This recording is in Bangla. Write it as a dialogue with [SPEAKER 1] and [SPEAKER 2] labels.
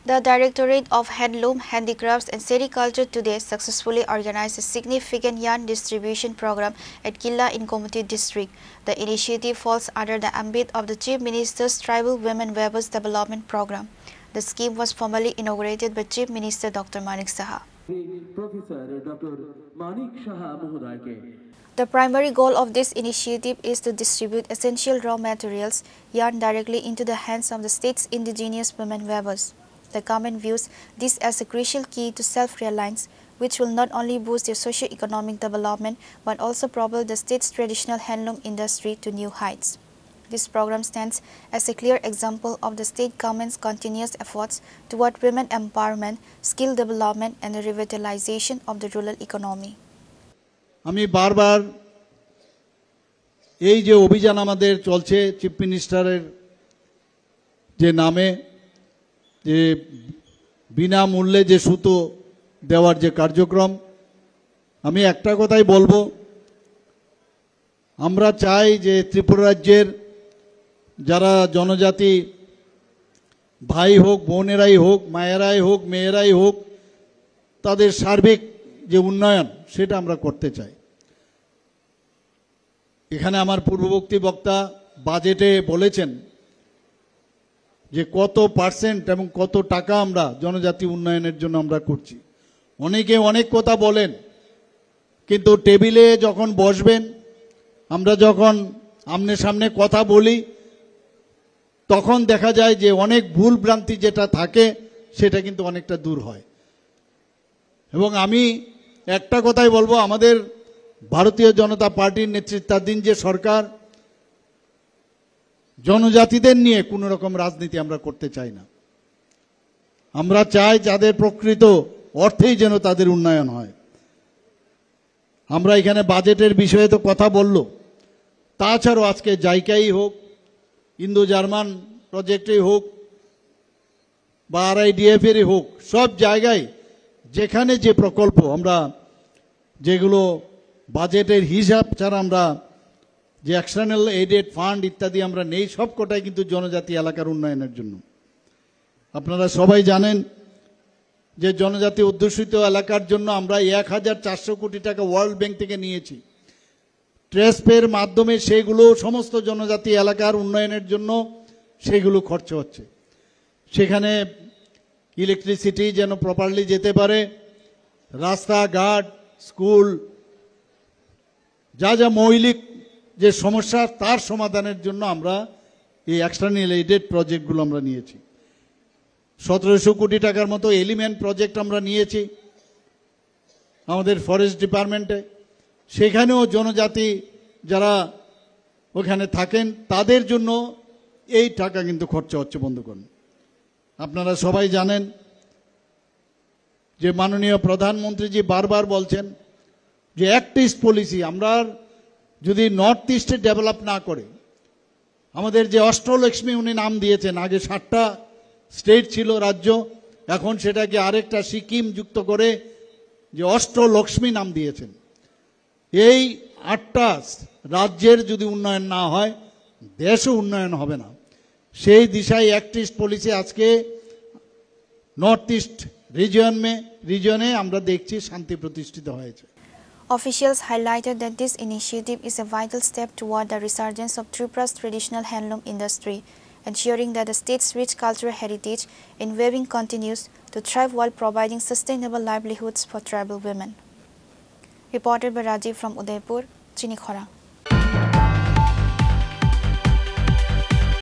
[SPEAKER 1] The Directorate of Handloom, Handicrafts and Sericulture today successfully organized a significant yarn distribution program at Killa in Komati district. The initiative falls under the ambit of the Chief Minister's Tribal Women Weavers Development Program. The scheme was formally inaugurated by Chief Minister Dr. Manik Saha.
[SPEAKER 2] Professor Dr. Manik Saha
[SPEAKER 1] The primary goal of this initiative is to distribute essential raw materials, yarn, directly into the hands of the state's indigenous women weavers. The government views this as a crucial key to self-reliance, which will not only boost their socio-economic development but also propel the state's traditional handloom industry to new heights. This program stands as a clear example of the state government's continuous efforts toward women empowerment, skill development and the revitalization of the rural economy.
[SPEAKER 3] আমি বারবার এই যে অভিযান আমাদের চলছে চিফ মিনিস্টারের যে নামে যে বিনামূল্যে যে সুতো দেওয়ার যে কার্যক্রম, আমি একটা কথাই বলবো, আমরা চাই যে ত্রিপুরা রাজ্যের যারা জনজাতি ভাই হোক, বোনেরাই হোক, মায়েরাই হোক, মেয়েরাই হোক, তাদের সার্বিক যে উন্নয়ন সেটা আমরা করতে চাই। এখানে আমার পূর্ববর্তী বক্তা বাজেটে বলেছেন যে কত পার্সেন্ট এবং কত টাকা আমরা জনজাতি উন্নয়নের জন্য আমরা করছি। অনেকে অনেক কথা বলেন, কিন্তু টেবিলে যখন বসবেন, আমরা যখন আমনে সামনে কথা বলি, তখন দেখা যায় যে অনেক ভুল ভ্রান্তি যেটা থাকে সেটা কিন্তু অনেকটা দূর হয়। এবং আমি একটা কথাই বলবো, আমাদের ভারতীয় জনতা পার্টির নেতৃত্বাধীন যে সরকার, জনজাতিদের নিয়ে কোনো রকম রাজনীতি আমরা করতে চাই না। আমরা চাই যাদের প্রকৃত অর্থেই যেন তাদের উন্নয়ন হয়। আমরা এখানে বাজেটের বিষয়ে তো কথা বলল, তাছাড়াও আজকে জাইকাই হোক, ইন্দো জার্মান প্রজেক্টেই হোক বা RIDF এরই হোক, সব জায়গায় যেখানে যে প্রকল্প আমরা যেগুলো বাজেটের হিসাব ছাড়া আমরা যে এক্সটার্নাল এইডেড ফান্ড ইত্যাদি আমরা নেই, সব কটাই কিন্তু জনজাতি এলাকার উন্নয়নের জন্য। আপনারা সবাই জানেন যে জনজাতি অধ্যুষিত এলাকার জন্য আমরা 1400 কোটি টাকা ওয়ার্ল্ড ব্যাংক থেকে নিয়েছি। ট্রেসপের মাধ্যমে সেগুলো সমস্ত জনজাতি এলাকার উন্নয়নের জন্য সেগুলো খরচ হচ্ছে। সেখানে ইলেকট্রিসিটি যেন প্রপারলি যেতে পারে, রাস্তাঘাট, স্কুল, যা যা মৌলিক যে সমস্যা তার সমাধানের জন্য আমরা এই এক্সটার্নাল এইডেড প্রজেক্টগুলো আমরা নিয়েছি। 1700 কোটি টাকার মতো এলিমেন্ট প্রজেক্ট আমরা নিয়েছি আমাদের ফরেস্ট ডিপার্টমেন্টে। সেখানেও জনজাতি যারা ওখানে থাকেন তাদের জন্য এই টাকা কিন্তু খরচা হচ্ছে বন্ধুগণ। আপনারা সবাই জানেন যে মাননীয় প্রধানমন্ত্রীজি বারবার বলছেন যে অ্যাক্ট ইস্ট পলিসি, আমরা যদি নর্থ ইস্টে ডেভেলপ না করে, আমাদের যে অষ্টলক্ষ্মী উনি নাম দিয়েছেন, আগে 7টা স্টেট ছিল রাজ্য, এখন সেটাকে আরেকটা সিকিম যুক্ত করে যে অষ্টলক্ষ্মী নাম দিয়েছেন। এই 8টা রাজ্যের যদি উন্নয়ন না হয়, দেশও উন্নয়ন হবে না। সেই দিশায় অ্যাক্ট ইস্ট পলিসি আজকে নর্থ ইস্ট রিজনে আমরা দেখছি শান্তি প্রতিষ্ঠিত হয়েছে।
[SPEAKER 1] Officials highlighted that this initiative is a vital step toward the resurgence of Tripura's traditional handloom industry, ensuring that the state's rich cultural heritage in weaving continues to thrive while providing sustainable livelihoods for tribal women. Reported by Rajiv from Udaipur, Chinikhora.